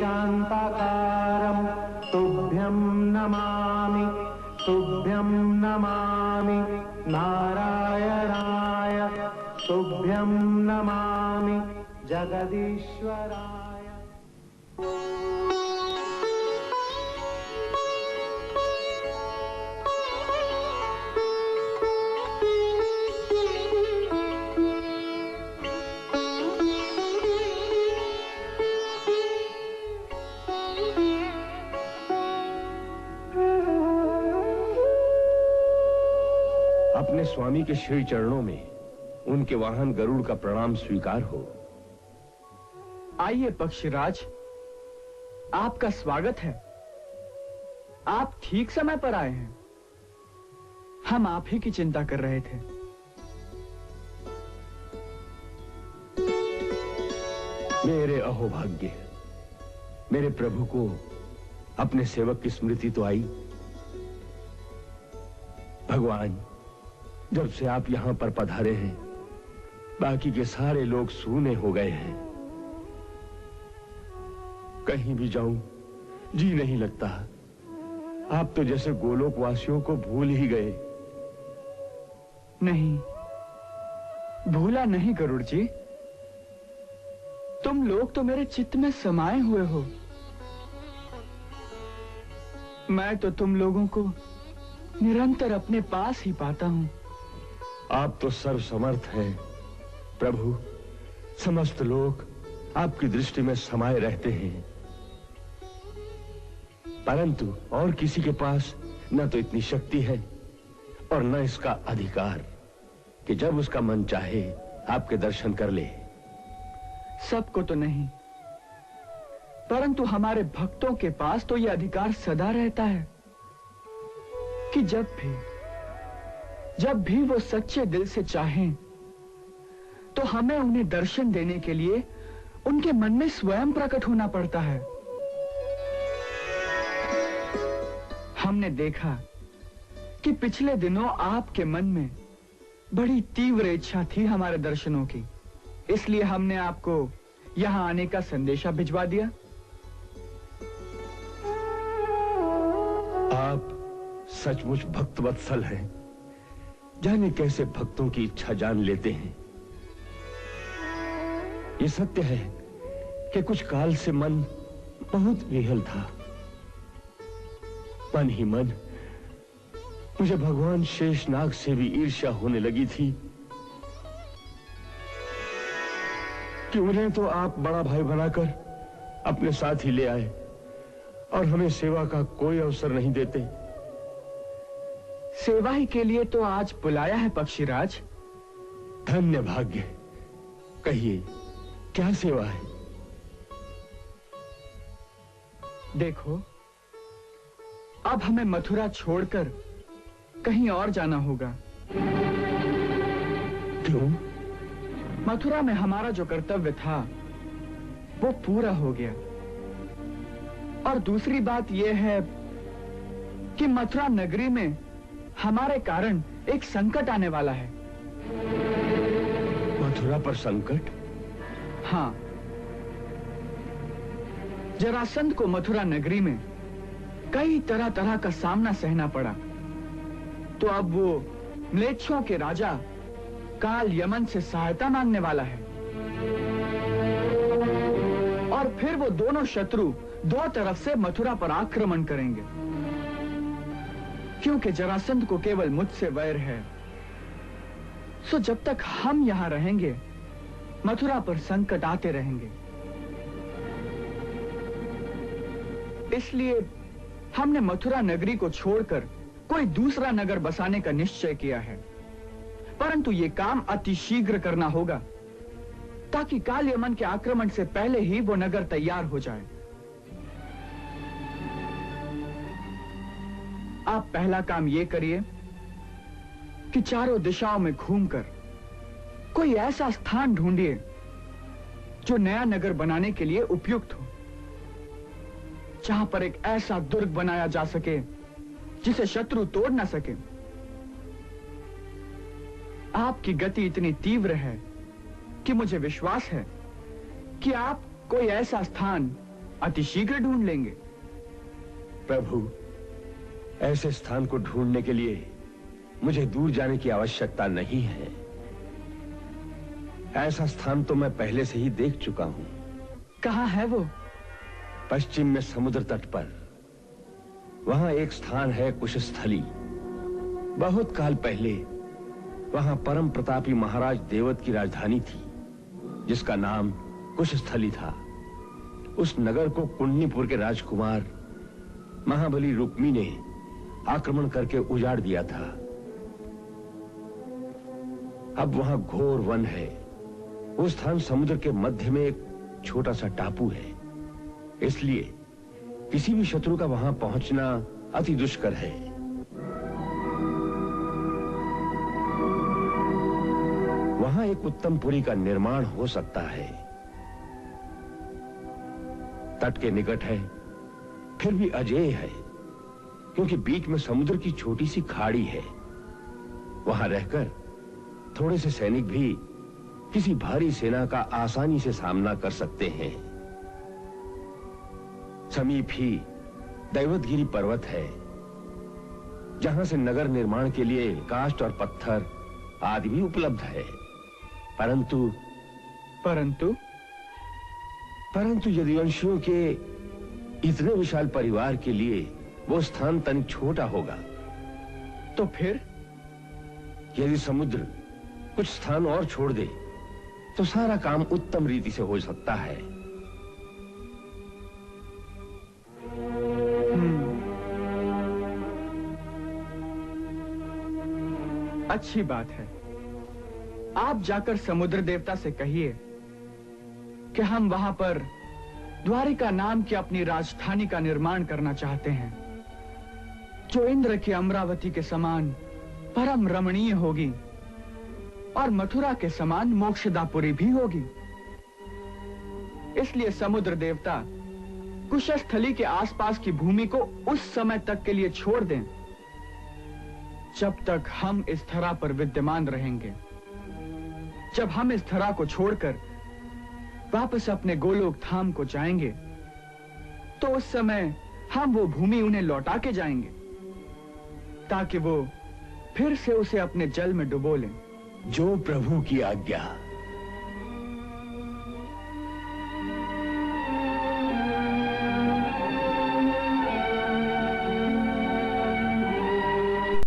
शान्ताकारं तुभ्यं नमामि, तुभ्यं नमामि नारायणाय, तुभ्यं नमामि जगदीश्वराय। अपने स्वामी के श्री चरणों में उनके वाहन गरुड़ का प्रणाम स्वीकार हो। आइए पक्षीराज, आपका स्वागत है। आप ठीक समय पर आए हैं। हम आप ही की चिंता कर रहे थे। मेरे अहोभाग्य, मेरे प्रभु को अपने सेवक की स्मृति तो आई। भगवान, जब से आप यहां पर पधारे हैं, बाकी के सारे लोग सूने हो गए हैं। कहीं भी जाऊं जी नहीं लगता। आप तो जैसे गोलोक वासियों को भूल ही गए। नहीं, भूला नहीं गरुड़ जी। तुम लोग तो मेरे चित्त में समाये हुए हो। मैं तो तुम लोगों को निरंतर अपने पास ही पाता हूं। आप तो सर्वसमर्थ हैं प्रभु। समस्त लोग आपकी दृष्टि में समाये रहते हैं, परंतु और किसी के पास न तो इतनी शक्ति है और न इसका अधिकार कि जब उसका मन चाहे आपके दर्शन कर ले। सबको तो नहीं, परंतु हमारे भक्तों के पास तो यह अधिकार सदा रहता है कि जब भी वो सच्चे दिल से चाहें तो हमें उन्हें दर्शन देने के लिए उनके मन में स्वयं प्रकट होना पड़ता है। हमने देखा कि पिछले दिनों आपके मन में बड़ी तीव्र इच्छा थी हमारे दर्शनों की, इसलिए हमने आपको यहां आने का संदेशा भिजवा दिया। आप सचमुच भक्त वत्सल हैं। जाने कैसे भक्तों की इच्छा जान लेते हैं। ये सत्य है कि कुछ काल से मन बहुत विहल था। मन ही मन मुझे भगवान शेषनाग से भी ईर्ष्या होने लगी थी कि उन्हें तो आप बड़ा भाई बनाकर अपने साथ ही ले आए और हमें सेवा का कोई अवसर नहीं देते। सेवा ही के लिए तो आज बुलाया है पक्षीराज। धन्य भाग्य। कहिए, क्या सेवा है? देखो, अब हमें मथुरा छोड़कर कहीं और जाना होगा। क्यों? मथुरा में हमारा जो कर्तव्य था वो पूरा हो गया। और दूसरी बात यह है कि मथुरा नगरी में हमारे कारण एक संकट आने वाला है। मथुरा पर संकट? हाँ, जरासंध को मथुरा नगरी में कई तरह तरह का सामना सहना पड़ा, तो अब वो म्लेच्छों के राजा काल यमन से सहायता मांगने वाला है। और फिर वो दोनों शत्रु दो तरफ से मथुरा पर आक्रमण करेंगे, क्योंकि जरासंध को केवल मुझसे वैर है। सो जब तक हम यहां रहेंगे मथुरा पर संकट आते रहेंगे। इसलिए हमने मथुरा नगरी को छोड़कर कोई दूसरा नगर बसाने का निश्चय किया है, परंतु यह काम अति शीघ्र करना होगा ताकि काल यमन के आक्रमण से पहले ही वो नगर तैयार हो जाए। आप पहला काम यह करिए कि चारों दिशाओं में घूमकर कोई ऐसा स्थान ढूंढिए जो नया नगर बनाने के लिए उपयुक्त हो, जहां पर एक ऐसा दुर्ग बनाया जा सके जिसे शत्रु तोड़ ना सके। आपकी गति इतनी तीव्र है कि मुझे विश्वास है कि आप कोई ऐसा स्थान अति शीघ्र ढूंढ लेंगे। प्रभु, ऐसे स्थान को ढूंढने के लिए मुझे दूर जाने की आवश्यकता नहीं है। ऐसा स्थान तो मैं पहले से ही देख चुका हूं। कहाँ है वो? पश्चिम में समुद्र तट पर। वहां एक स्थान है कुशस्थली। बहुत काल पहले वहां परम प्रतापी महाराज देवत की राजधानी थी, जिसका नाम कुशस्थली था। उस नगर को कुंडलीपुर के राजकुमार महाबली रुक्मी ने आक्रमण करके उजाड़ दिया था। अब वहां घोर वन है। वो स्थान समुद्र के मध्य में एक छोटा सा टापू है, इसलिए किसी भी शत्रु का वहां पहुंचना अति दुष्कर है। वहां एक उत्तम पुरी का निर्माण हो सकता है। तट के निकट है, फिर भी अजेय है, क्योंकि बीच में समुद्र की छोटी सी खाड़ी है। वहां रहकर थोड़े से सैनिक भी किसी भारी सेना का आसानी से सामना कर सकते हैं। समीप ही दैवतगिरी पर्वत है, जहां से नगर निर्माण के लिए काष्ठ और पत्थर आदि भी उपलब्ध है। परंतु यदुवंशियों के इतने विशाल परिवार के लिए वो स्थान तनिक छोटा होगा। तो फिर यदि समुद्र कुछ स्थान और छोड़ दे तो सारा काम उत्तम रीति से हो सकता है। अच्छी बात है। आप जाकर समुद्र देवता से कहिए कि हम वहां पर द्वारिका नाम की अपनी राजधानी का निर्माण करना चाहते हैं, जो इंद्र की अमरावती के समान परम रमणीय होगी और मथुरा के समान मोक्षदापुरी भी होगी। इसलिए समुद्र देवता कुशस्थली के आसपास की भूमि को उस समय तक के लिए छोड़ दें जब तक हम इस धरा पर विद्यमान रहेंगे। जब हम इस धरा को छोड़कर वापस अपने गोलोक धाम को जाएंगे तो उस समय हम वो भूमि उन्हें लौटा के जाएंगे, ताकि वो फिर से उसे अपने जल में डुबो लें। जो प्रभु की आज्ञा।